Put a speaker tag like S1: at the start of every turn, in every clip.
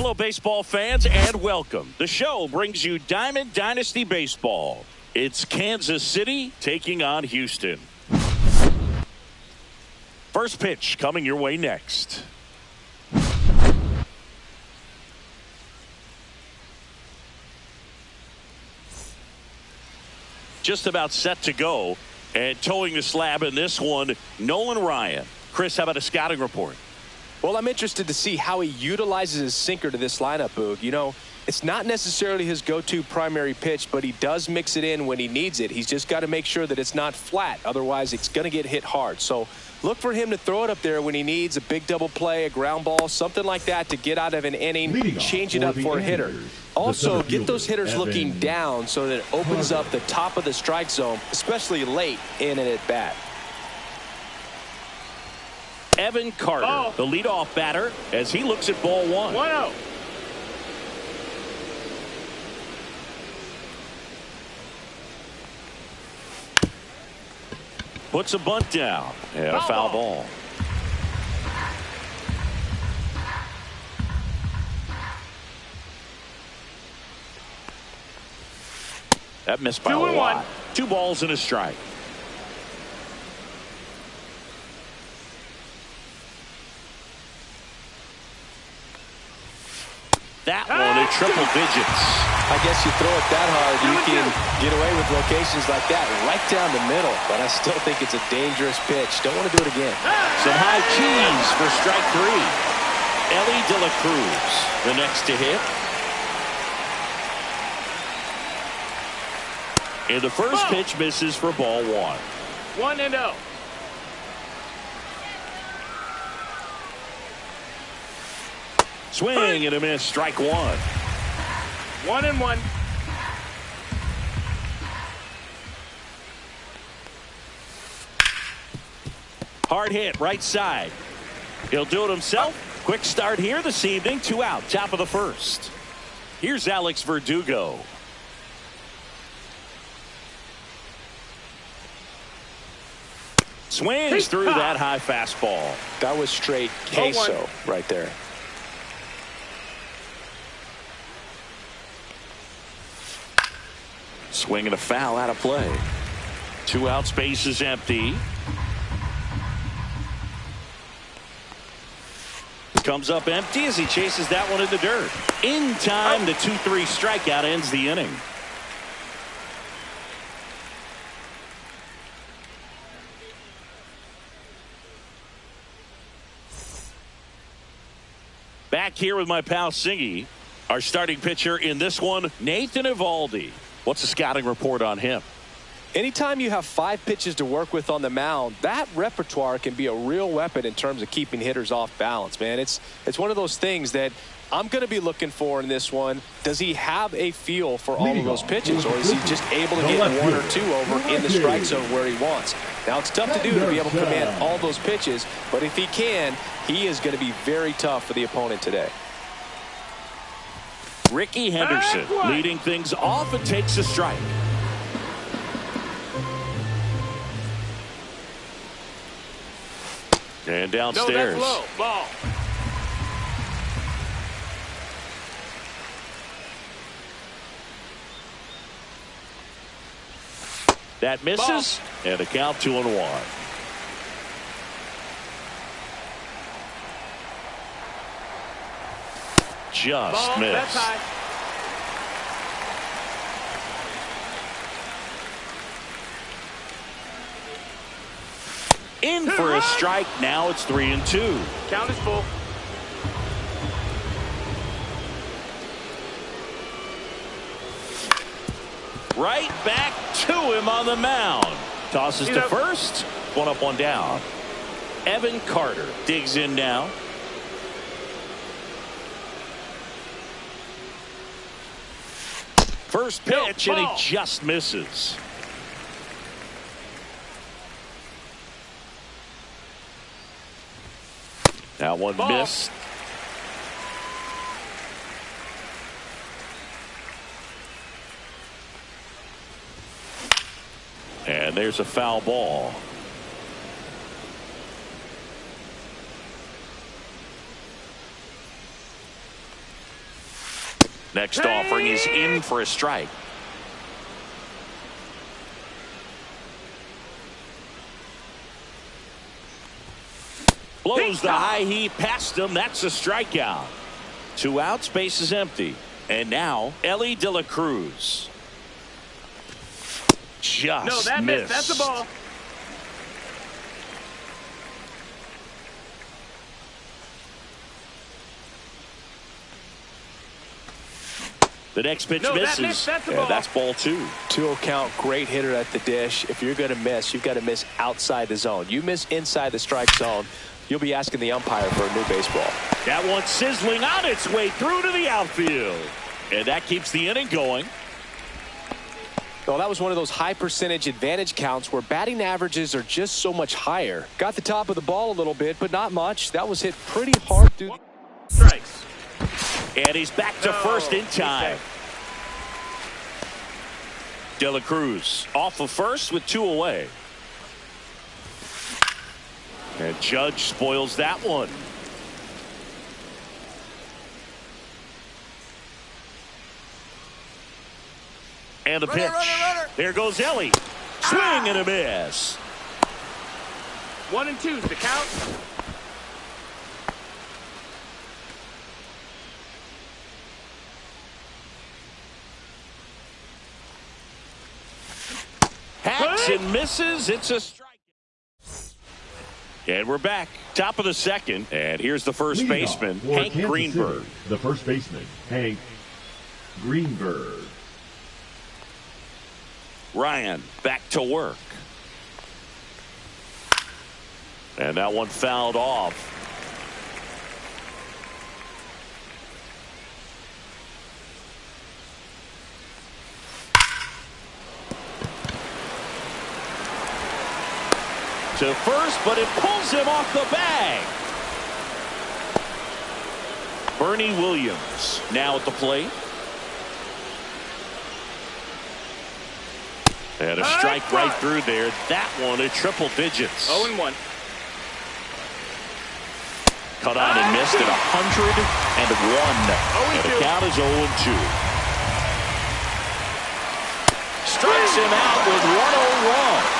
S1: Hello, baseball fans, and welcome. The show brings you Diamond Dynasty Baseball. It's Kansas City taking on Houston. First pitch coming your way next. Just about set to go, and towing the slab in this one, Nolan Ryan. Chris, how about a scouting report?
S2: Well, I'm interested to see how he utilizes his sinker to this lineup, Boog. You know, it's not necessarily his go-to primary pitch, but he does mix it in when he needs it. He's just got to make sure that it's not flat. Otherwise, it's going to get hit hard. So look for him to throw it up there when he needs a big double play, a ground ball, something like that to get out of an inning, change it up for a hitter. Also, get those hitters looking down so that it opens up the top of the strike zone, especially late in an at-bat.
S1: Evan Carter, the leadoff batter, as he looks at ball one.
S3: 1-0.
S1: Puts a bunt down and a foul ball. That missed by a lot. 2 balls and a strike. That one at triple digits.
S2: I guess you throw it that hard, you can get away with locations like that right down the middle. But I still think it's a dangerous pitch. Don't want to do it again.
S1: Some high cheese for strike 3. Elly De La Cruz, the next to hit. And the first pitch misses for ball 1.
S3: 1-0.
S1: Swing and a miss, strike 1.
S3: 1-1.
S1: Hard hit, right side. He'll do it himself. Quick start here this evening. 2 out, top of the first. Here's Alex Verdugo. Swings through that high fastball.
S2: That was straight queso right there.
S1: Swing and a foul out of play. 2 out, space is empty. Comes up empty as he chases that one in the dirt. In time, the 2-3 strikeout ends the inning. Back here with my pal Singy. Our starting pitcher in this one, Nathan Eovaldi. What's the scouting report on him?
S2: Anytime you have 5 pitches to work with on the mound, that repertoire can be a real weapon in terms of keeping hitters off balance, man. It's one of those things that I'm going to be looking for in this one. Does he have a feel for all of those pitches, or is he just able to get 1 or 2 over in the strike zone where he wants? Now, it's tough to do to be able to command all those pitches, but if he can, he is going to be very tough for the opponent today.
S1: Ricky Henderson leading things off and takes a strike. And downstairs.
S3: No, that's low. Ball.
S1: That misses, and a count 2-1. Just missed.
S3: That's high.
S1: In for a strike. Now it's 3-2.
S3: Count is full.
S1: Right back to him on the mound. Tosses to first. 1 up, 1 down. Evan Carter digs in now. First pitch, and he just misses. That one missed. And there's a foul ball. Next offering is in for a strike. Blows the high heat past him. That's a strikeout. 2 outs, base is empty. And now Elly De La Cruz. Just
S3: No, that missed. That's a ball.
S1: The next pitch
S3: No,
S1: misses.
S3: that missed. That's a ball.
S1: That's ball 2.
S2: 2-0 count, great hitter at the dish. If you're going to miss, you've got to miss outside the zone. You miss inside the strike zone, you'll be asking the umpire for a new baseball.
S1: That one sizzling on its way through to the outfield. And that keeps the inning going.
S2: Well, that was one of those high percentage advantage counts where batting averages are just so much higher. Got the top of the ball a little bit, but not much. That was hit pretty hard through.
S3: Strikes.
S1: And he's back to first in time. De La Cruz off of first with 2 away. And Judge spoils that one. And the pitch. There goes Elly. Swing and a miss.
S3: 1 and 2's the count.
S1: Hacks and misses. It's a strike. And we're back. Top of the second. And here's the first baseman, Hank Greenberg.
S4: The first baseman, Hank Greenberg.
S1: Ryan back to work. And that one fouled off. To first, but it pulls him off the bag. Bernie Williams now at the plate. And a strike right through there. That one at triple digits.
S3: 0 and 1.
S1: Cut on and missed at 101. And the count is 0 and 2. Strikes him out with 101.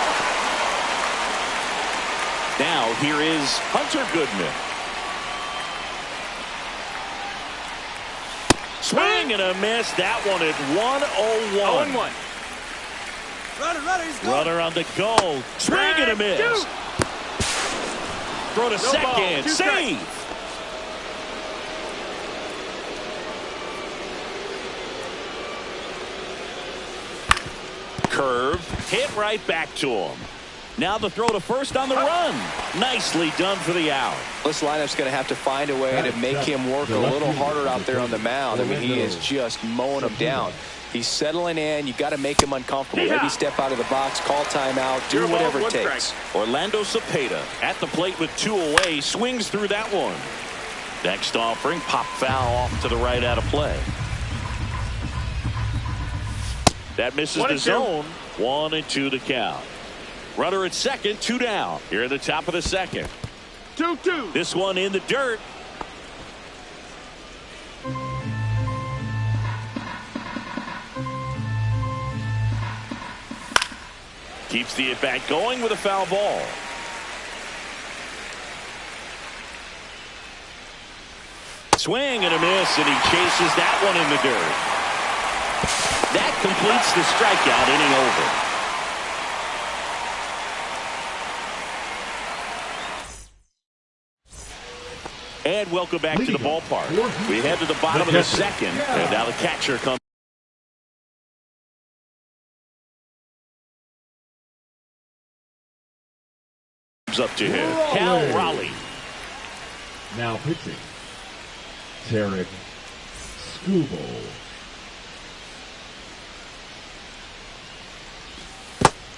S1: Now here is Hunter Goodman. Swing and a miss. That one at 101.
S3: 0 and 1.
S1: Runner on the go. Swing and a miss. Throw to second.
S3: Ball,
S1: Save. Curve. Hit right back to him. Now the throw to first on the run. Nicely done for the out.
S2: This lineup's going to have to find a way to make him work a little harder out there on the mound. I mean, he is just mowing him down. He's settling in. You got to make him uncomfortable. Maybe step out of the box, call timeout, do whatever it takes.
S1: Orlando Cepeda at the plate with 2 away, swings through that one. Next offering, pop foul off to the right out of play. That misses the zone. 1 and 2 to count. Runner at second, 2 down. Here at the top of the second.
S3: 2-2.
S1: This one in the dirt. Keeps the at-bat going with a foul ball. Swing and a miss, and he chases that one in the dirt. That completes the strikeout, inning over. And welcome back to the ballpark. We head to the bottom of the second, and now the catcher comes up to him. Cal Raleigh.
S4: Now pitching, Tarik Skubal.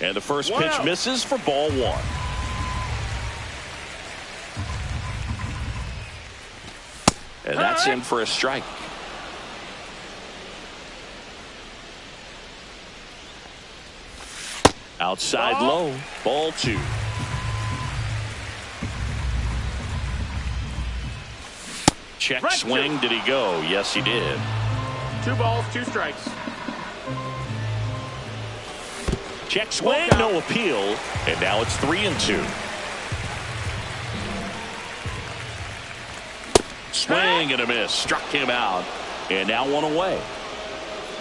S1: And the first pitch misses for ball 1. And that's in for a strike. Outside low, ball 2. Check swing. Did he go? Yes, he did.
S3: 2 balls, 2 strikes.
S1: Check swing, no appeal, and now it's 3-2. Swing and a miss, struck him out, and now 1 away.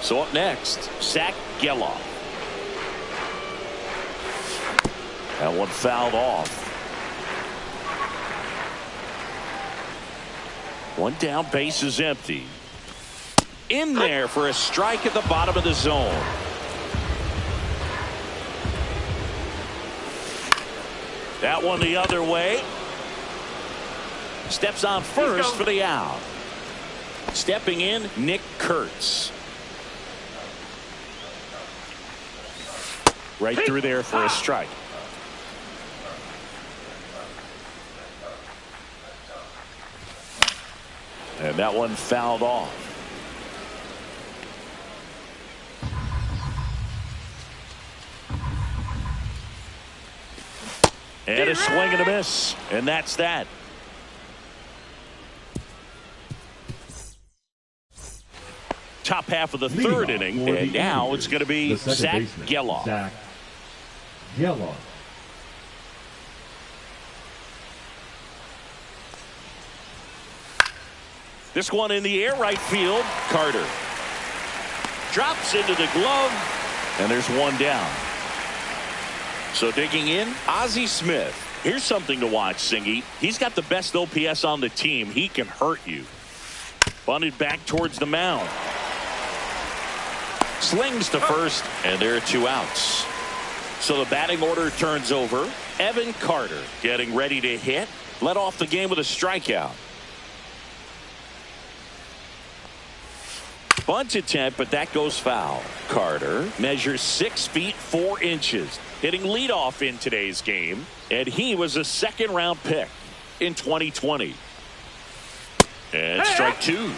S1: So up next, Zach Geloff. That one fouled off. 1 down, base is empty. In there for a strike at the bottom of the zone. That one the other way. Steps on first for the out. Stepping in, Nick Kurtz. Right through there for a strike. And that one fouled off. And a swing and a miss. And that's that. Top half of the third inning. And now it's going to be Zach Geloff.
S4: Zach Geloff.
S1: This one in the air, right field. Carter drops into the glove, and there's 1 down. So digging in, Ozzie Smith. Here's something to watch, Singy. He's got the best OPS on the team. He can hurt you. Bunted back towards the mound. Slings to first, and there are 2 outs. So the batting order turns over. Evan Carter getting ready to hit. Led off the game with a strikeout. Bunt attempt, but that goes foul. Carter measures 6 feet 4 inches, hitting leadoff in today's game, and he was a 2nd-round pick in 2020. And strike 2.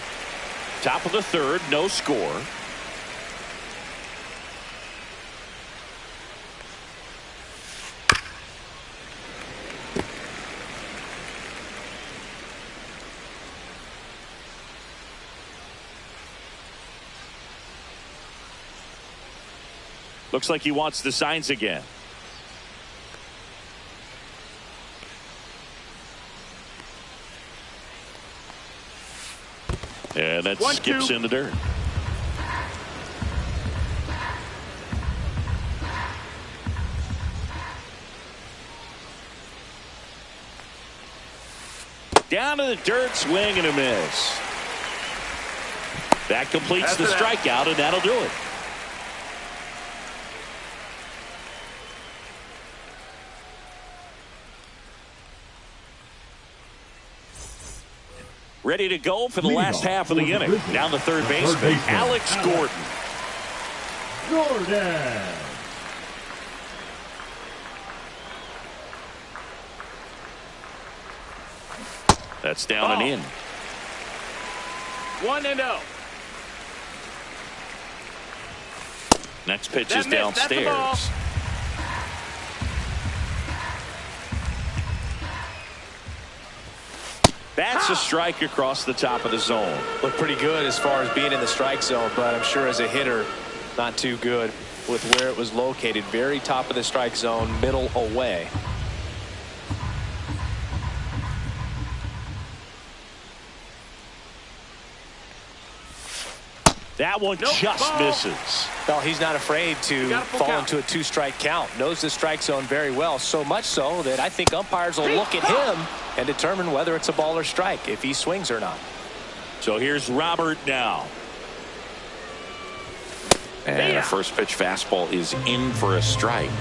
S1: Top of the third, no score. Looks like he wants the signs again. And that skips in the dirt. Down to the dirt, swing and a miss. That completes the strikeout, and that'll do it. Ready to go for the last half of the inning. Down the third baseman, Alex Gordon. That's down and in.
S3: 1-0.
S1: Next pitch is downstairs. That's a strike across the top of the zone.
S2: Looked pretty good as far as being in the strike zone, but I'm sure as a hitter, not too good with where it was located. Very top of the strike zone, middle away.
S1: That one just misses.
S2: Well, he's not afraid to fall into a 2-strike count. Knows the strike zone very well, so much so that I think umpires will look at him and determine whether it's a ball or strike, if he swings or not.
S1: So here's Robert now.
S5: And a first pitch fastball is in for a strike.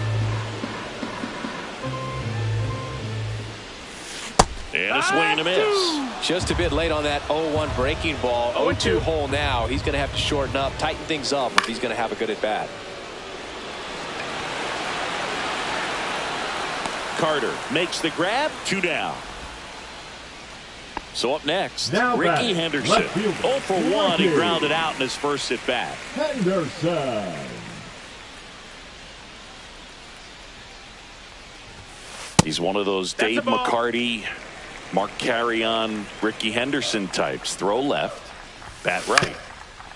S1: And a swing and a miss.
S2: Just a bit late on that 0-1 breaking ball. 0-2 hole now. He's going to have to shorten up, tighten things up if he's going to have a good at bat.
S1: Carter makes the grab, 2 down. So up next,
S4: Now
S1: Ricky Henderson. 0 for 1. He grounded out in his first at bat.
S4: Henderson.
S1: He's one of those Dave McCarty, Mark Carrion, Ricky Henderson types. Throw left, bat right.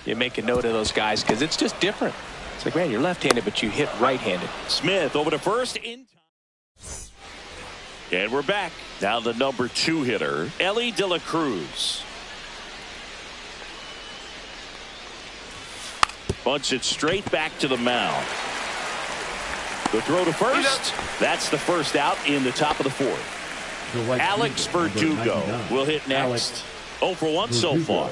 S2: You make a note of those guys because it's just different. It's like, man, you're left-handed, but you hit right-handed.
S1: Smith over to first in time. And we're back. Now the number 2 hitter, Elly De La Cruz. Bunts it straight back to the mound. The throw to first. That's the first out in the top of the 4th. Alex Verdugo will hit next. 0 for 1 so far.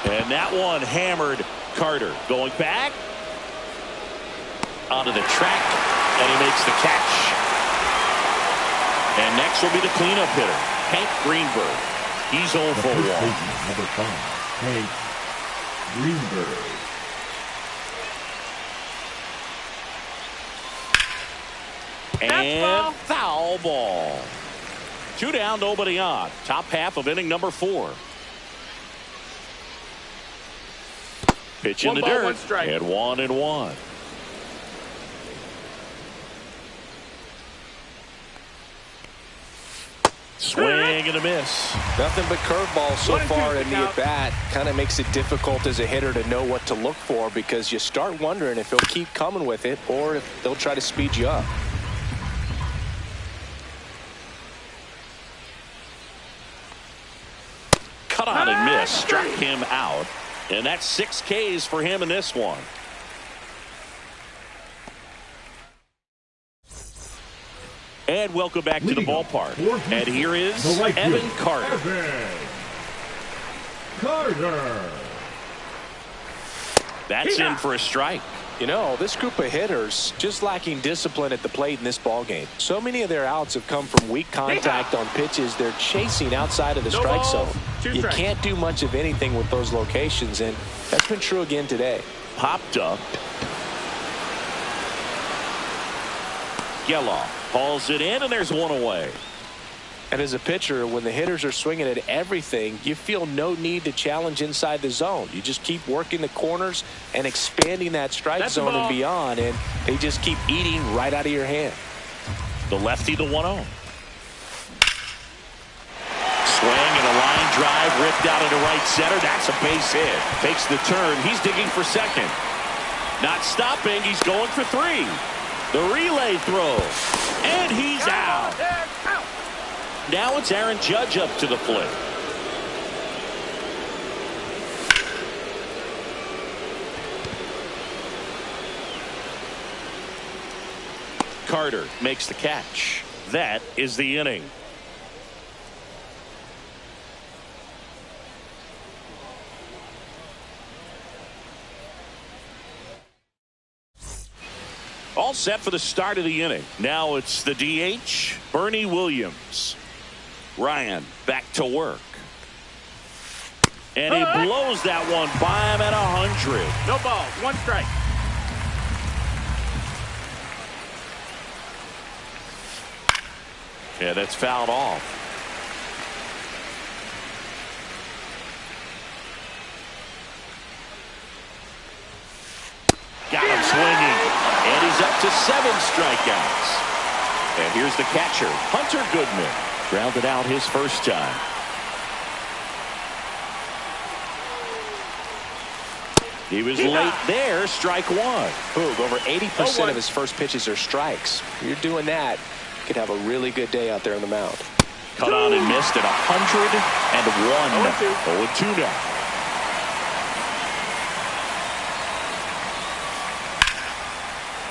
S1: And that one hammered. Carter going back onto the track, and he makes the catch. And next will be the cleanup hitter, Hank Greenberg. He's 0 for 1.
S4: Number 5, Hank Greenberg.
S1: And foul ball. 2 down, nobody on. Top half of inning number 4. Pitch in the dirt, and 1-1. Swing and a miss.
S2: Nothing but curveballs so far in the at-bat. Kind of makes it difficult as a hitter to know what to look for because you start wondering if he'll keep coming with it or if they'll try to speed you up.
S1: Cut on and miss. Struck him out. And that's 6 Ks for him in this one. And welcome back to the ballpark. And here is Evan Carter. That's in for a strike.
S2: You know, this group of hitters just lacking discipline at the plate in this ballgame. So many of their outs have come from weak contact on pitches they're chasing outside of the strike zone. You can't do much of anything with those locations, and that's been true again today.
S1: Popped up. Geloff hauls it in, and there's 1 away.
S2: And as a pitcher, when the hitters are swinging at everything, you feel no need to challenge inside the zone. You just keep working the corners and expanding that strike zone and beyond, and they just keep eating right out of your hand.
S1: The lefty, the 1-0. Swing and a line drive ripped out into right center. That's a base hit. Takes the turn. He's digging for second. Not stopping. He's going for 3. The relay throw. And he's out. Now it's Aaron Judge up to the plate. Carter makes the catch. That is the inning. All set for the start of the inning. Now it's the DH, Bernie Williams. Ryan back to work. And he blows that one by him at 100.
S3: No balls, 1 strike.
S1: Yeah, that's fouled off. Got him swinging. And he's up to 7 strikeouts. And here's the catcher, Hunter Goodman. Grounded out his first time. He was late there. Strike 1.
S2: Boog, over 80% of his first pitches are strikes. If you're doing that, you could have a really good day out there on the mound.
S1: Cut on and missed at 101. 0-2 now.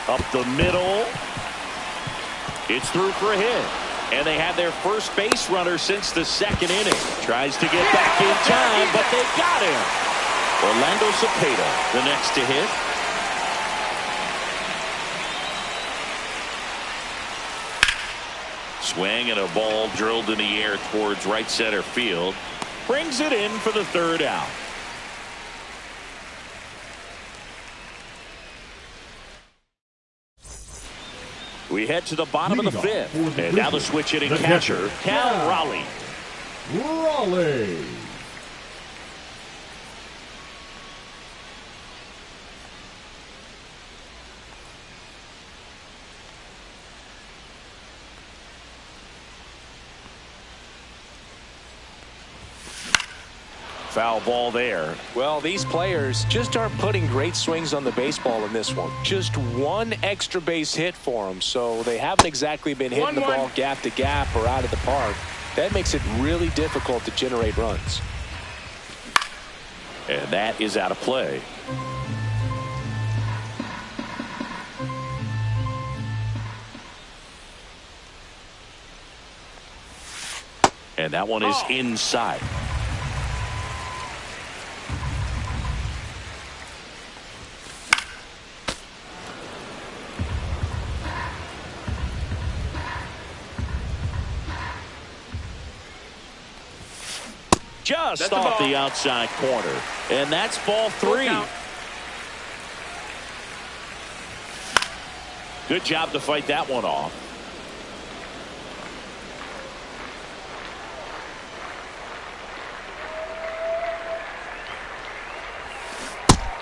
S1: Up the middle. It's through for a hit. And they have their first base runner since the 2nd inning. Tries to get back in time, but they got him. Orlando Cepeda, the next to hit. Swing and a ball drilled in the air towards right center field. Brings it in for the 3rd out. We head to the bottom of the 5th. And now the switch hitting catcher, Cal Raleigh. Foul ball there.
S2: Well, these players just aren't putting great swings on the baseball in this one. Just one extra base hit for them, so they haven't exactly been hitting the ball gap to gap or out of the park. That makes it really difficult to generate runs.
S1: And that is out of play. And that one is inside. Just off the outside corner. And that's ball 3. Good job to fight that one off.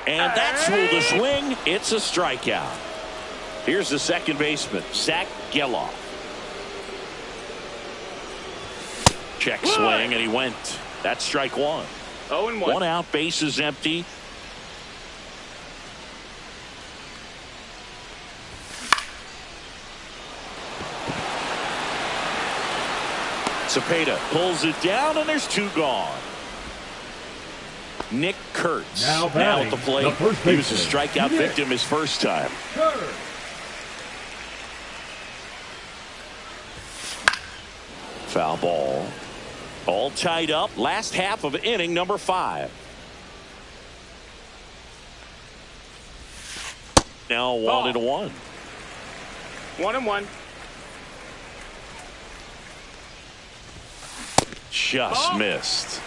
S1: And that's ruled a swing. It's a strikeout. Here's the second baseman, Zach Geloff. Check swing, and he went. That's strike 1.
S3: 0-1.
S1: 1 out, base is empty. Cepeda pulls it down, and there's 2 gone. Nick Kurtz now at the plate. He was a strikeout victim his first time. Foul ball. All tied up. Last half of inning number 5. Now 1-1.
S3: 1-1.
S1: Just missed.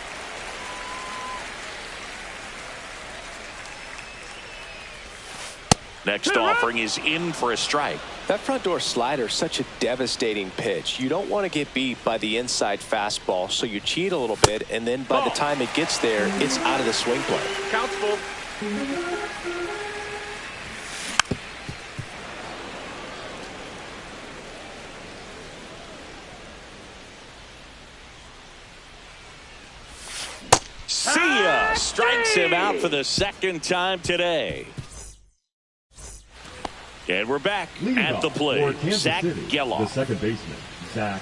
S1: Next offering is in for a strike.
S2: That front door slider is such a devastating pitch. You don't want to get beat by the inside fastball, so you cheat a little bit, and then by the time it gets there, it's out of the swing play.
S3: Count's full.
S1: See ya! Strikes him out for the second time today. And we're back at the plate. Zach Geloff.
S4: The second baseman, Zach.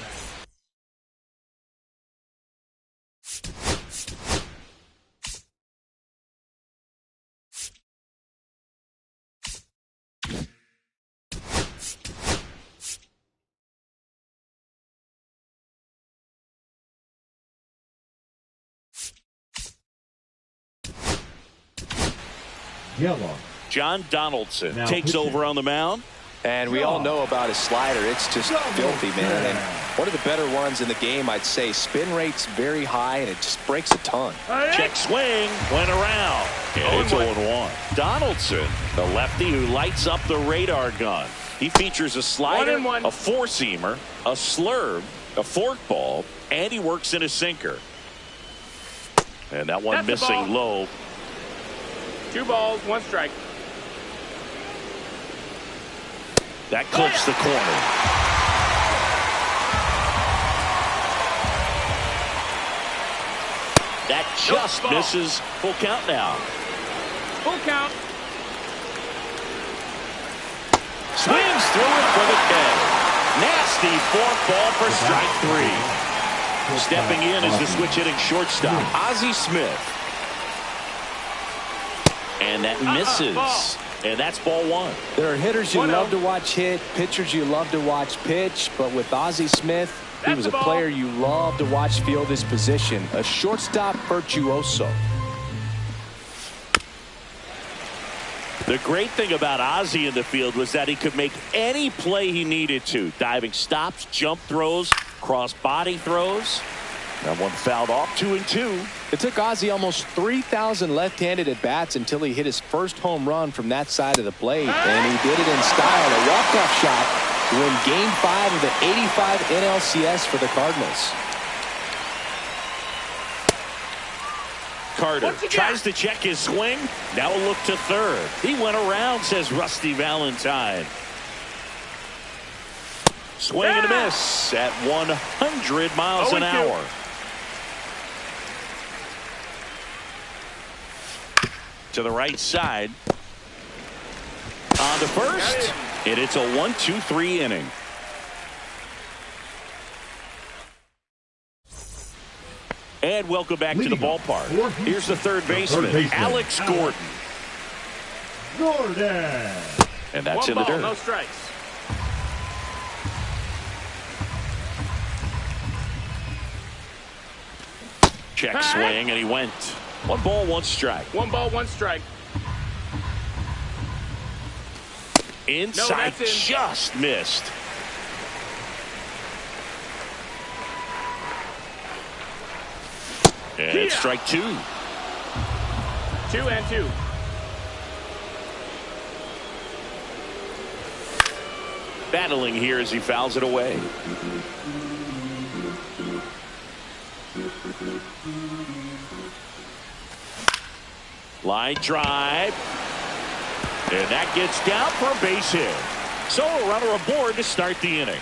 S4: Geloff.
S1: John Donaldson
S4: Now
S1: takes
S4: pitching.
S1: over on the mound.
S2: And we all know about his slider. It's just filthy, man. And one of the better ones in the game, I'd say. Spin rate's very high, and it just breaks a ton.
S1: Check swing, went around. And it's 0-1. Donaldson, the lefty who lights up the radar gun. He features a slider, a four-seamer, a slurve, a forkball, and he works in a sinker. And that one missing low.
S3: 2 balls, 1 strike.
S1: That clips the corner. That just misses. Full count now.
S3: Full count.
S1: Swings through it for the K. Nasty forkball for strike 3. Stepping in is the switch hitting shortstop, Ozzie Smith. And that misses. And that's ball 1.
S2: There are hitters you love to watch hit, pitchers you love to watch pitch, but with Ozzie Smith, he was a player you love to watch field his position, a shortstop virtuoso.
S1: The great thing about Ozzie in the field was that he could make any play he needed to. Diving stops, jump throws, cross body throws. That one fouled off, 2-2.
S2: It took Ozzie almost 3,000 left-handed at-bats until he hit his first home run from that side of the plate, and he did it in style, a walk-off shot to win Game 5 of the '85 NLCS for the Cardinals.
S1: Carter tries to check his swing. Now a look to third. He went around, says Rusty Valentine. Swing and a miss at 100 miles an hour. To the right side. On to first. And it's a 1-2-3 inning. And welcome back to the ballpark. Here's the third baseman, Alex Gordon.
S4: Gordon.
S1: And that's
S3: One
S1: in the
S3: ball,
S1: dirt.
S3: no strikes.
S1: Check swing, and he went. 1 ball, 1 strike.
S3: 1 ball, 1 strike.
S1: Inside,
S3: that's in.
S1: just missed. And it's strike 2.
S3: 2-2.
S1: Battling here as he fouls it away. Line drive. And that gets down for a base hit. So a runner aboard to start the inning.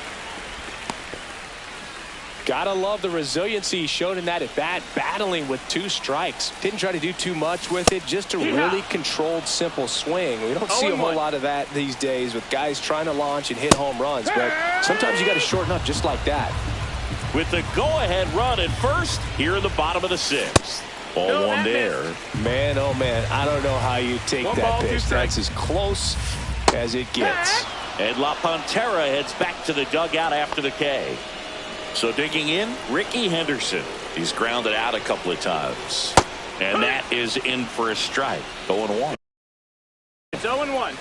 S2: Gotta love the resiliency he showed in that at bat, battling with 2 strikes. Didn't try to do too much with it, just a really controlled, simple swing. We don't see a whole lot of that these days with guys trying to launch and hit home runs, but sometimes you got to shorten up just like that.
S1: With the go-ahead run at first, here in the bottom of the 6th. Ball 1 there.
S2: Man, oh man, I don't know how you take
S3: 1
S2: that
S3: ball, 2
S2: pitch.
S3: strikes.
S2: That's as close as it gets.
S1: And La Pantera heads back to the dugout after the K. So digging in, Ricky Henderson. He's grounded out a couple of times. And that is in for a strike. 0-1.
S3: It's 0-1.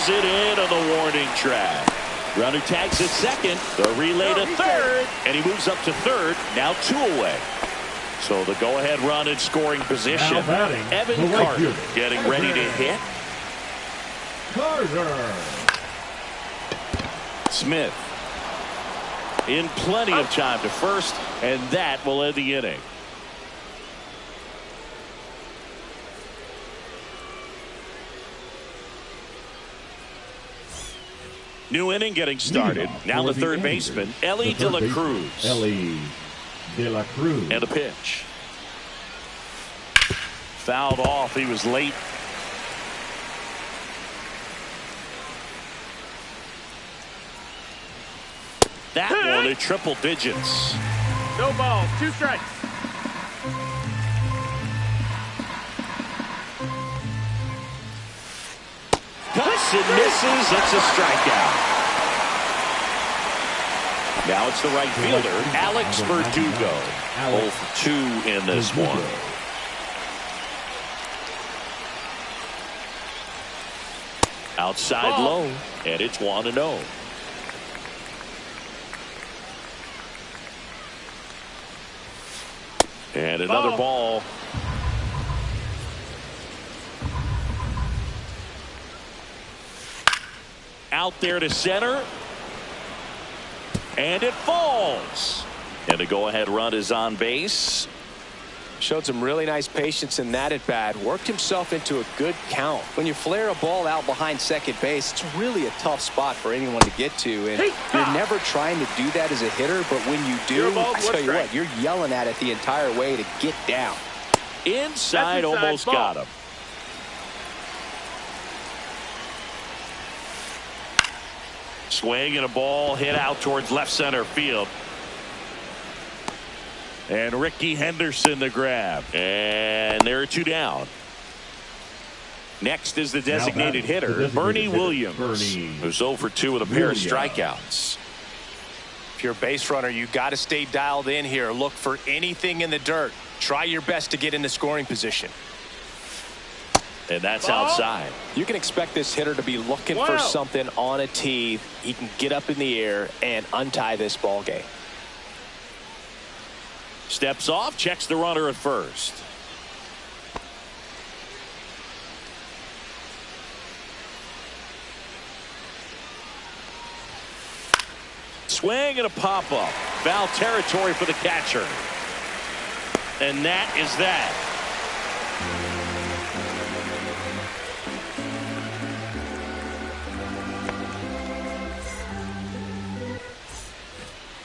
S1: It in on the warning track. Runner tags at second. The relay to third. And he moves up to third. Now 2 away. So the go-ahead run in scoring position. Evan Carter getting ready to hit.
S4: Carter.
S1: Smith in plenty of time to first. And that will end the inning. New inning getting started. Now the third baseman, Elly De La Cruz.
S4: Elly De La Cruz.
S1: And a pitch. Fouled off. He was late. That one at triple digits.
S3: No balls, 2 strikes.
S1: Cuts and misses. It's a strikeout. Now it's the right fielder, Alex Verdugo. 0 for 2 in this one. Outside low, and it's 1-0. And another ball. Out there to center. And it falls. And the go-ahead run is on base.
S2: Showed some really nice patience in that at bat. Worked himself into a good count. When you flare a ball out behind second base, it's really a tough spot for anyone to get to. And you're never trying to do that as a hitter, but when you do, I tell you what, you're yelling at it the entire way to get down.
S1: Inside almost
S3: ball.
S1: got him. Swing and a ball hit out towards left center field. And Ricky Henderson the grab. And there are 2 down. Next is the designated hitter, Bernie Williams, who's 0 for 2 with a pair of strikeouts.
S2: If you're a base runner, you got to stay dialed in here. Look for anything in the dirt. Try your best to get in the scoring position.
S1: And that's outside.
S2: You can expect this hitter to be looking for something on a tee. He can get up in the air and untie this ball game.
S1: Steps off, checks the runner at first. Swing and a pop-up. Foul territory for the catcher. And that is that.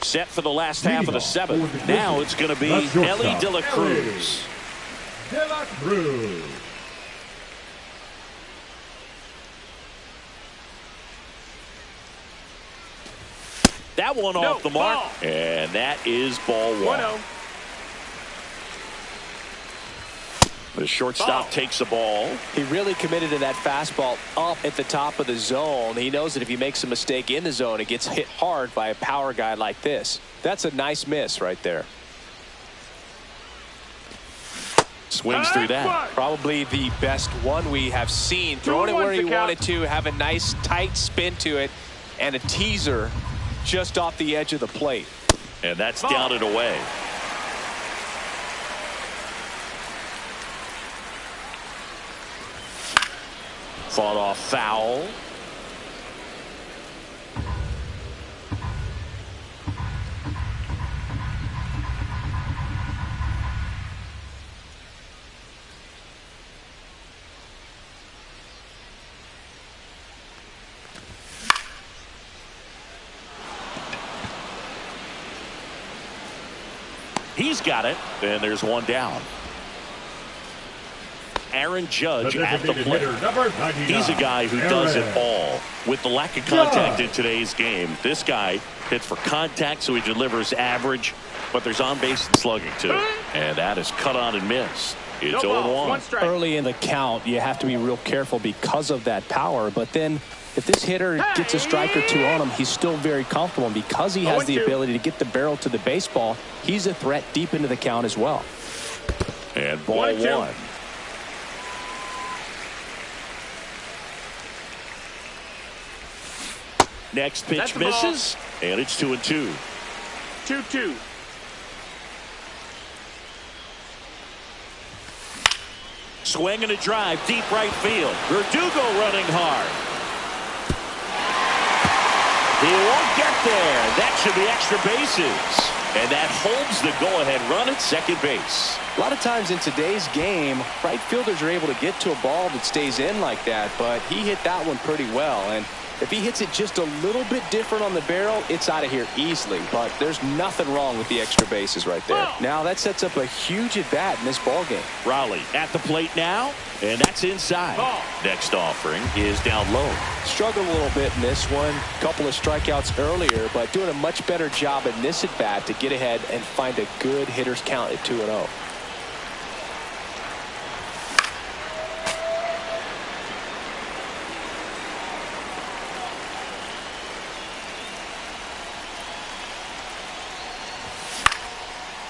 S1: Set for the last half of the seventh. Now it's going to be Elly De La Cruz.
S4: De La Cruz.
S1: That one off the mark.
S3: Ball.
S1: And that is ball one.
S3: 1-0.
S1: The shortstop takes the ball.
S2: He really committed to that fastball up at the top of the zone. He knows that if he makes a mistake in the zone, it gets hit hard by a power guy like this. That's a nice miss right there.
S1: Swings through that.
S2: Probably the best one we have seen. Throwing it where he wanted to, have a nice tight spin to it, and a teaser just off the edge of the plate.
S1: And that's down and away. Fought off foul. He's got it, and there's one down. Aaron Judge at the plate. He's a guy who does it all. With the lack of contact in today's game, this guy hits for contact, so he delivers average, but there's on-base and slugging too. And that is cut on and missed. It's 0-1.
S2: Early in the count, you have to be real careful because of that power, but then if this hitter gets a strike or two on him, he's still very comfortable. And because he has the ability to get the barrel to the baseball, he's a threat deep into the count as well.
S1: And ball one. Next pitch misses, and it's 2-2.
S3: 2-2.
S1: Swing and a drive, deep right field. Verdugo running hard. He won't get there. That should be extra bases. And that holds the go-ahead run at second base.
S2: A lot of times in today's game, right fielders are able to get to a ball that stays in like that, but he hit that one pretty well. And if he hits it just a little bit different on the barrel, it's out of here easily. But there's nothing wrong with the extra bases right there. Now that sets up a huge at-bat in this ballgame.
S1: Rowley at the plate now, and that's inside. Next offering is down low.
S2: Struggled a little bit in this one. Couple of strikeouts earlier, but doing a much better job in this at-bat to get ahead and find a good hitter's count at 2-0.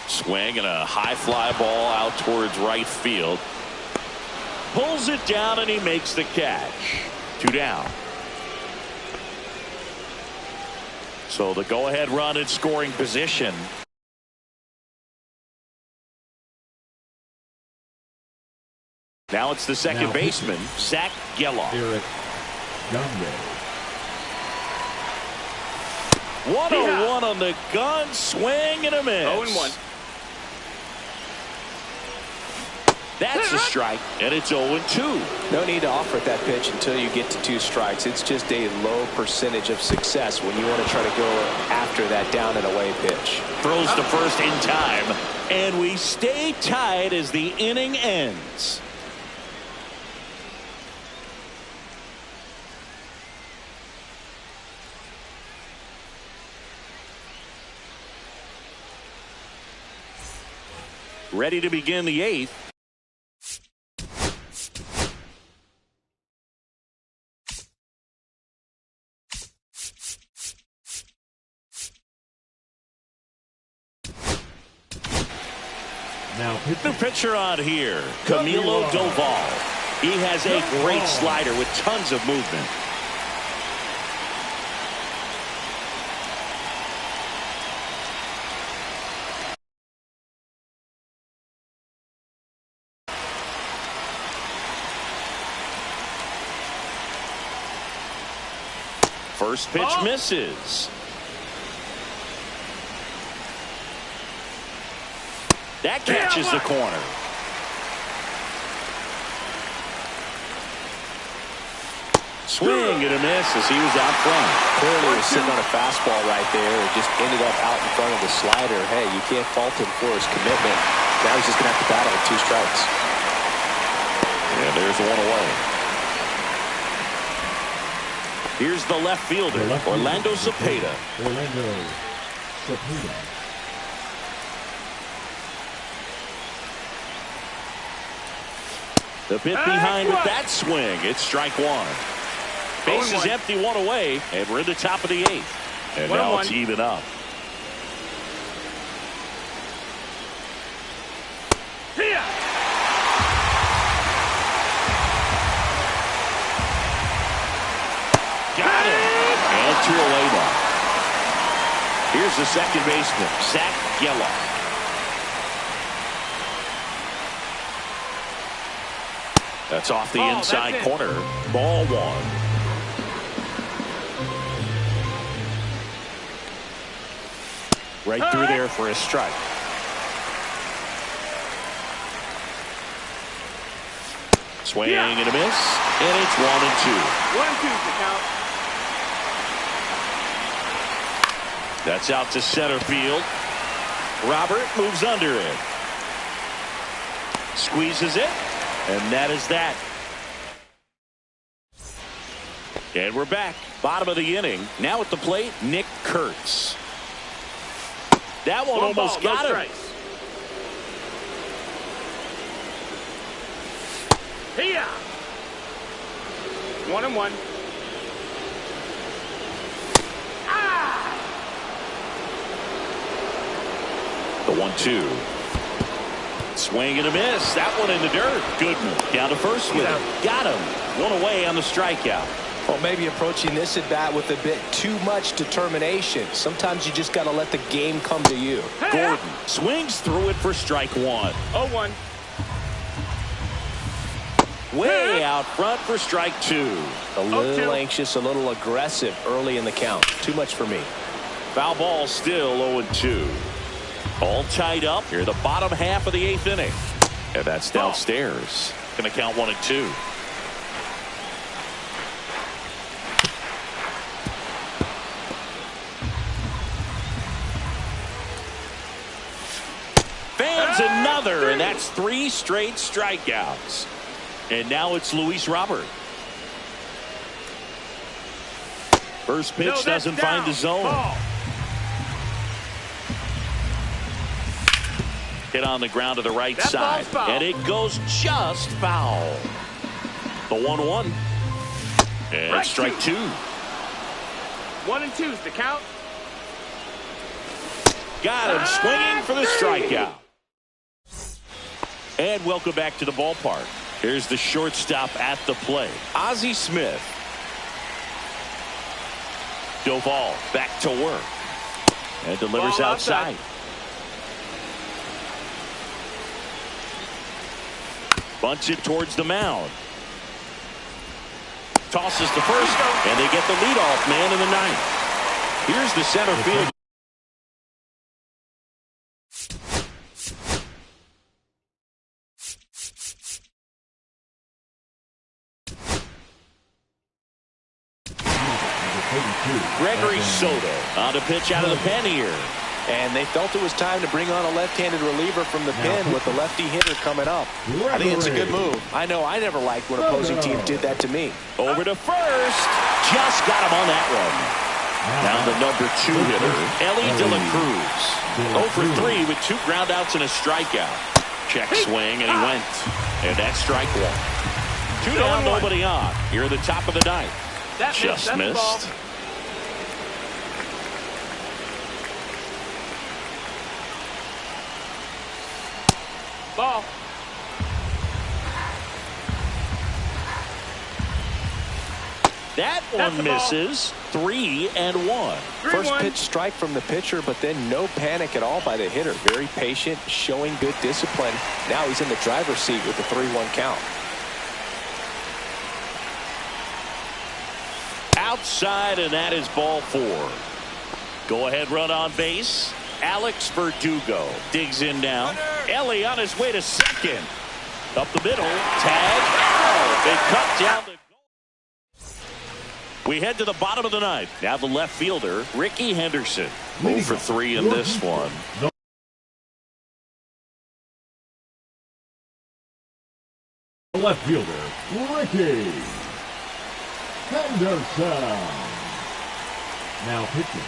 S1: Swing and a high fly ball out towards right field. Pulls it down and he makes the catch. 2 down. So the go-ahead run in scoring position. Now it's the second baseman, Zach Gelof.
S4: Eric Gumby.
S1: 1-0-1 on the gun, swing and a miss.
S3: 0-1.
S1: That's a strike, and it's 0-2.
S2: No need to offer that pitch until you get to 2 strikes. It's just a low percentage of success when you want to try to go after that down and away pitch.
S1: Throws to first in time, and we stay tied as the inning ends. Ready to begin the 8th.
S4: Now
S1: The pitcher on here, Camilo Doval. He has a great slider with tons of movement. First pitch misses. That catches the corner. Swing and a miss as he was out front.
S2: Clearly was sitting on a fastball right there. It just ended up out in front of the slider. Hey, you can't fault him for his commitment. Now he's just going to have to battle with 2 strikes.
S1: And there's one away. Here's the left fielder, Orlando Cepeda.
S4: Orlando Cepeda.
S1: The bit behind with that swing. It's strike 1. Base is empty, 1 away, and we're in the top of the 8th. And now it's even up. Got him. And 2 away now. Here's the second baseman, Zach Gelof. That's off the inside corner. Ball 1. Right through there for a strike. Swing and a miss. And it's 1 and 2.
S3: 1 and 2 to count.
S1: That's out to center field. Robert moves under it. Squeezes it. And that is that. And we're back. Bottom of the inning. Now at the plate, Nick Kurtz. That one almost got him.
S3: Here. 1 and 1.
S1: The 1-2. Swing and a miss. That one in the dirt. Goodman down to first with him. Got him. 1 away on the strikeout.
S2: Well, maybe approaching this at bat with a bit too much determination. Sometimes you just got to let the game come to you.
S1: Gordon swings through it for strike 1.
S3: 0-1.
S1: Way out front for strike 2.
S2: A little anxious, a little aggressive early in the count. Too much for me.
S1: Foul ball still 0-2. All tied up here, the bottom half of the 8th inning. And that's downstairs. Going to count 1 and 2. Fans another, and that's 3 straight strikeouts. And now it's Luis Robert. First pitch doesn't find the zone.
S3: Ball.
S1: Hit on the ground to the right side. And it goes just foul. The 1-1. And strike 2.
S3: 1 and 2 is the count.
S1: Got him swinging for the strikeout. And welcome back to the ballpark. Here's the shortstop at the plate, Ozzie Smith. Doval back to work. And delivers outside. Bunts it towards the mound. Tosses to first, and they get the leadoff man in the 9th. Here's the center field. Gregory Soto on to pitch out of the pen here.
S2: And they felt it was time to bring on a left-handed reliever from the pen with the lefty hitter coming up. I think it's a good move. I know I never liked when opposing teams did that to me.
S1: Over to first. Just got him on that one. Now the number 2 hitter, Ellie De La Cruz. 0 for 3 with 2 groundouts and a strikeout. Check swing, and he went. And that's strike 1. 2 down, nobody on. Here at the top of the 9th. Just missed.
S3: Ball.
S1: That one misses. 3-1.
S2: First pitch strike from the pitcher, but then no panic at all by the hitter. Very patient, showing good discipline. Now he's in the driver's seat with the 3-1 count.
S1: Outside, and that is ball 4. Go ahead run on base. Alex Verdugo digs in now. Ellie on his way to second. Up the middle. Tag. Oh, they cut down the goal. We head to the bottom of the ninth. Now the left fielder, Ricky Henderson. 0 for 3 in this one.
S4: Left fielder, Ricky Henderson. Now pitching.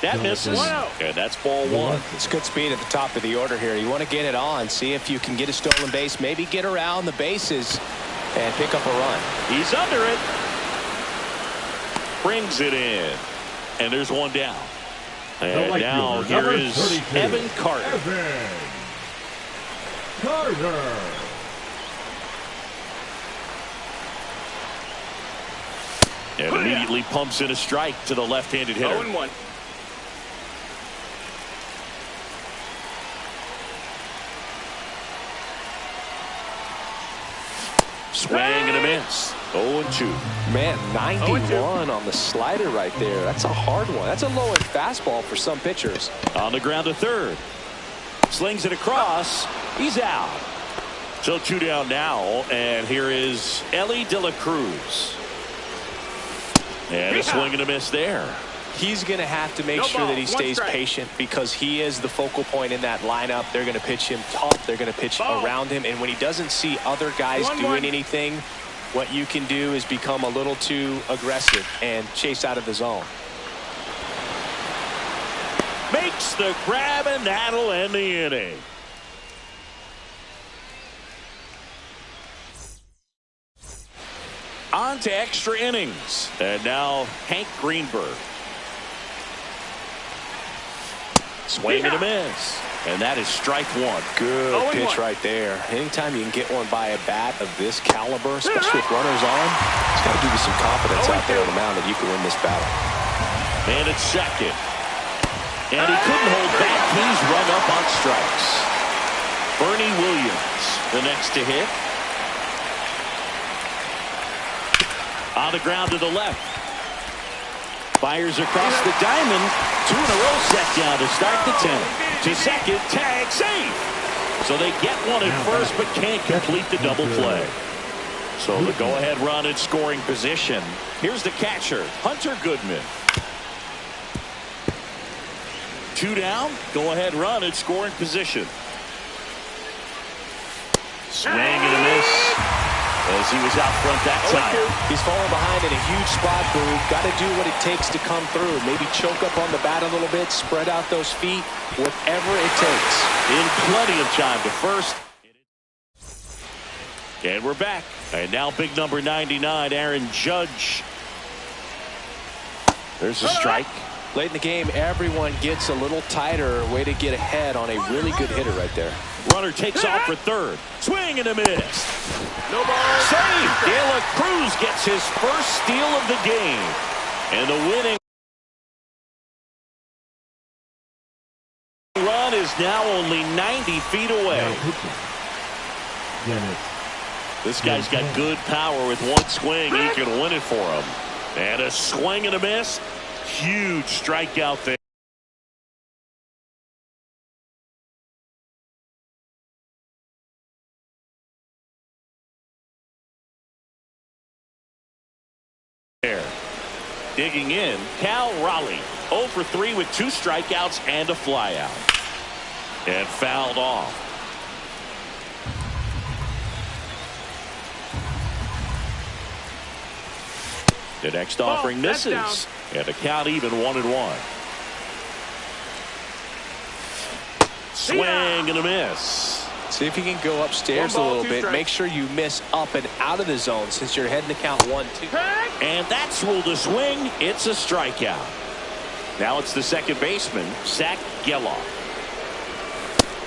S1: That misses, and that's ball one.
S2: It's good speed at the top of the order here. You want to get it on, see if you can get a stolen base, maybe get around the bases and pick up a run.
S1: He's under it. Brings it in. And there's one down. And now here is Evan Carter.
S4: Evan Carter.
S1: And immediately pumps in a strike to the left-handed hitter.
S3: 0-1.
S1: Swing and a miss. 0-2.
S2: Man, 91 on the slider right there. That's a hard one. That's a low-end fastball for some pitchers.
S1: On the ground to third. Slings it across. He's out. So 2 down now. And here is Ellie De La Cruz. And a swing and a miss there.
S2: He's going to have to make sure that he stays patient because he is the focal point in that lineup. They're going to pitch him tough. They're going to pitch around him. And when he doesn't see other guys doing anything, what you can do is become a little too aggressive and chase out of the zone.
S1: Makes the grab, and that'll end the inning. On to extra innings. And now Hank Greenberg. Swing and a miss. And that is strike one.
S2: Good pitch right there. Anytime you can get one by a bat of this caliber, especially with runners on, it's got to give you some confidence out there on the mound that you can win this battle.
S1: And it's second. And he couldn't hold back. He's run up on strikes. Bernie Williams, the next to hit. On the ground to the left. Fires across the diamond. 2 in a row set down to start the 10th. To second, tag, safe. So they get one at first but can't complete the double play. So the go-ahead run in scoring position. Here's the catcher, Hunter Goodman. 2 down, go-ahead run in scoring position. Swing and a miss. As he was out front that time.
S2: He's falling behind in a huge spot, Boog. Got to do what it takes to come through. Maybe choke up on the bat a little bit, spread out those feet, whatever it takes.
S1: In plenty of time to first. And we're back. And now big number 99, Aaron Judge. There's a strike.
S2: Late in the game, everyone gets a little tighter. Way to get ahead on a really good hitter right there.
S1: Runner takes off for third. Swing and a miss. No ball. Save. De La Cruz gets his first steal of the game. And the winning run is now only 90 feet away. This guy's got good power with one swing. He can win it for him. And a swing and a miss. Huge strikeout there. Digging in, Cal Raleigh. 0 for 3 with 2 strikeouts and a flyout. And fouled off. The next offering misses. And the count even 1-1. Swing and a miss.
S2: See if you can go upstairs a little bit. Make sure you miss up and out of the zone since you're heading to count 1-2.
S1: And that's ruled a swing. It's a strikeout. Now it's the second baseman, Zach Geloff.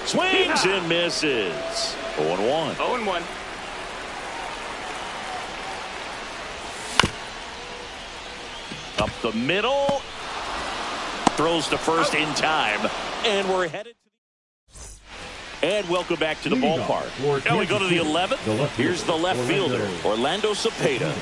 S1: Swings and misses. 0-1.
S3: 0-1.
S1: Up the middle. Throws to first in time. And we're headed to and welcome back to the ballpark. Now we go to the 11th. Here's the left fielder, Orlando Cepeda.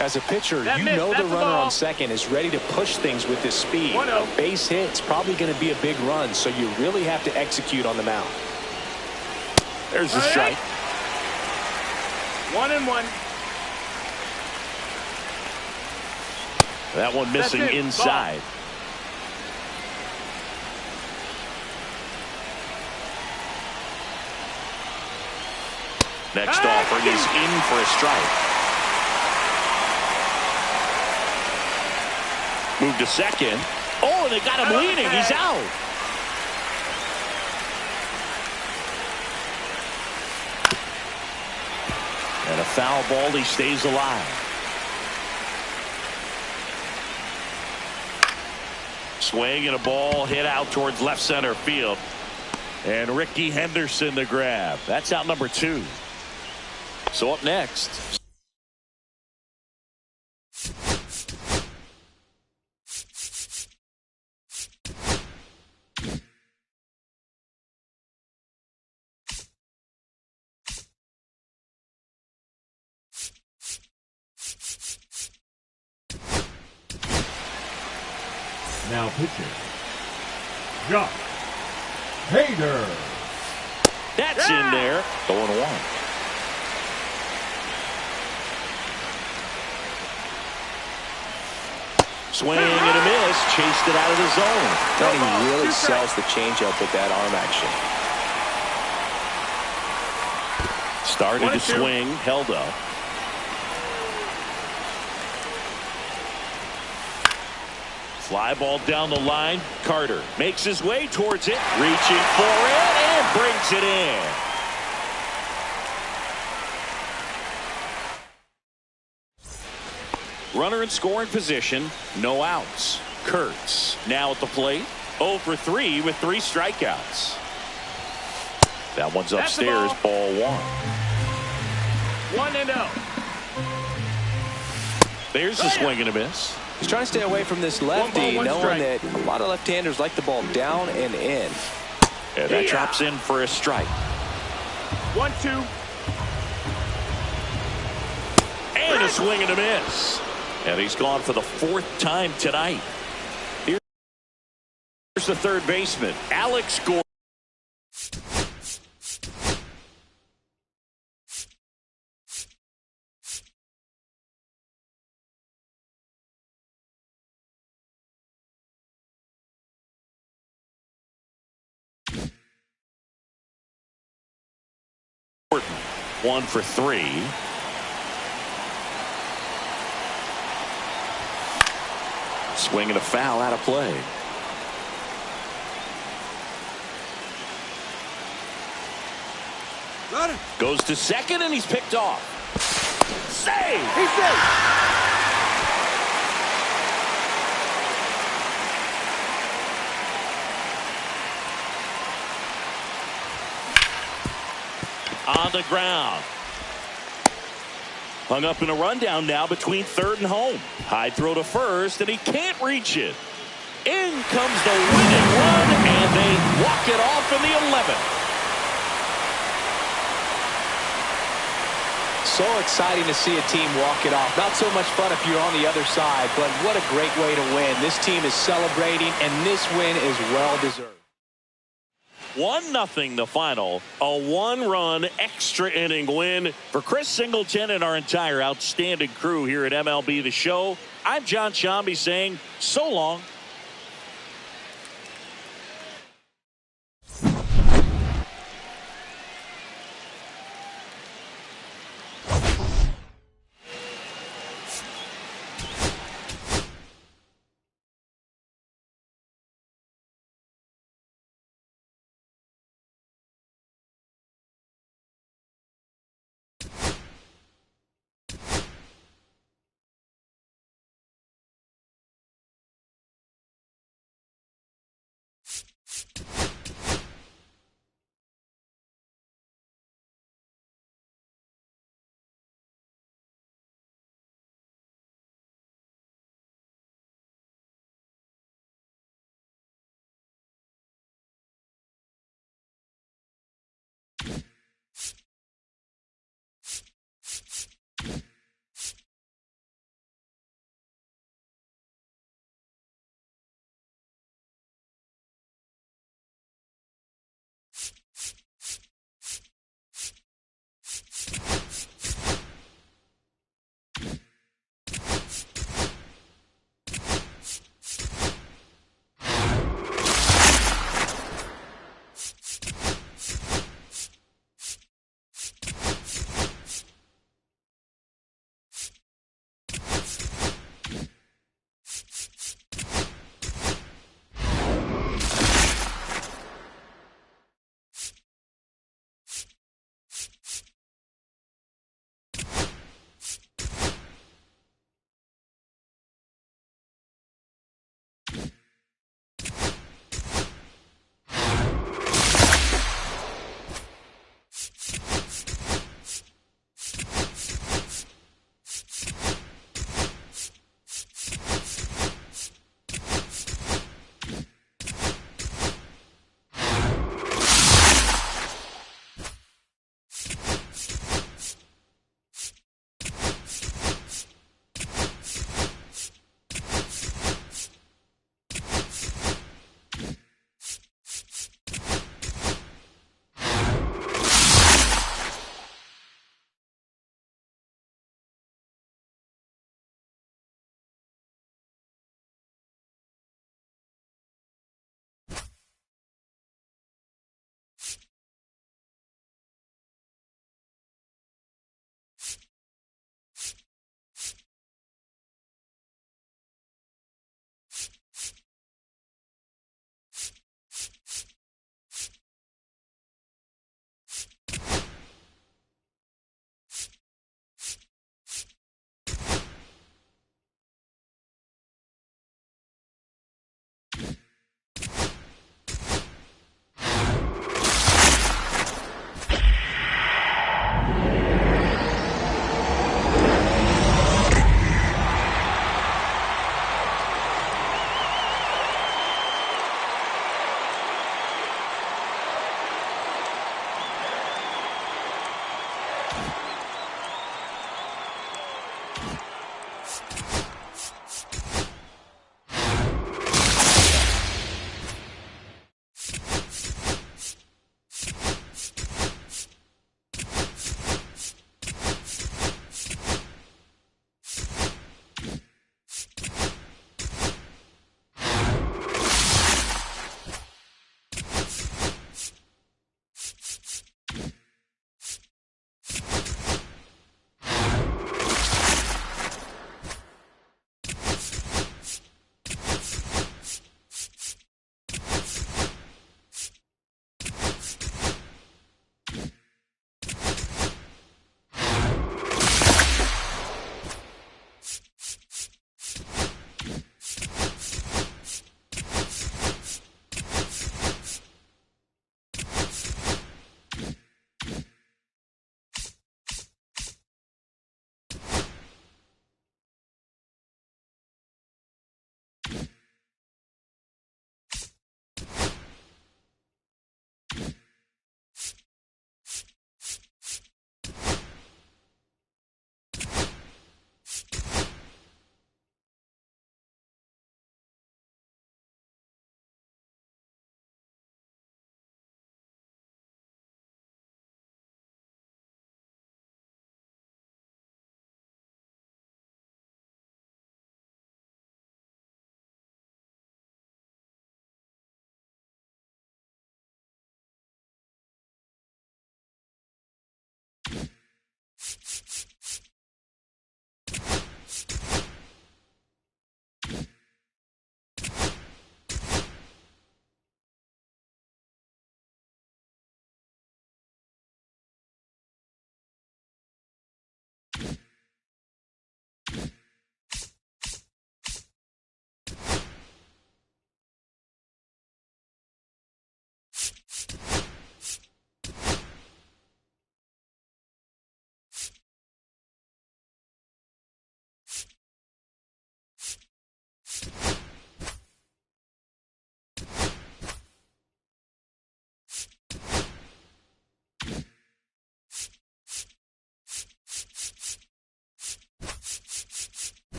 S2: As a pitcher,
S3: That
S2: you
S3: missed.
S2: know the
S3: That's a
S2: runner
S3: ball.
S2: on second is ready to push things with his speed.
S3: 1-0.
S2: A base hit's probably going to be a big run, so you really have to execute on the mound.
S1: There's the
S3: All right.
S1: strike.
S3: 1-1.
S1: That one missing
S3: That's it.
S1: inside. Next
S3: Hey!
S1: offering is in for a strike. Move to second. Oh, and they got him leading. He's out. And a foul ball. He stays alive. Swing and a ball hit out towards left center field. And Ricky Henderson the grab. That's out number 2. So up next.
S4: Now pitching. Josh Hader.
S1: That's in there. 0-1. Swing and a miss. Chased it out of the zone.
S2: And he really sells the changeup with that arm action.
S1: Started to
S3: 1-2.
S1: swing. Held up. Fly ball down the line. Carter makes his way towards it. Reaching for it and brings it in. Runner in scoring position. No outs. Kurtz now at the plate. 0 for 3 with 3 strikeouts. That one's
S3: That's the
S1: upstairs. Ball 1.
S3: 1-0.
S1: There's the swing and a miss.
S2: He's trying to stay away from this lefty,
S3: one
S2: knowing
S3: strike.
S2: that a lot of left-handers like the ball down and in.
S1: And that
S3: Yeah.
S1: drops in for a strike.
S3: 1-2.
S1: And a swing and a miss. And he's gone for the 4th time tonight. Here's the third baseman, Alex Gordon. Gordon, 1 for 3. Swing and a foul out of play. Goes to second and he's picked off. Save!
S3: He's safe.
S1: On the ground. Hung up in a rundown now between third and home. High throw to first, and he can't reach it. In comes the winning run, and they walk it off in the 11th.
S2: So exciting to see a team walk it off. Not so much fun if you're on the other side, but what a great way to win. This team is celebrating, and this win is well-deserved.
S1: 1-0 the final. A 1-run extra inning win for Chris Singleton and our entire outstanding crew here at MLB The Show. I'm John Shambi saying so long.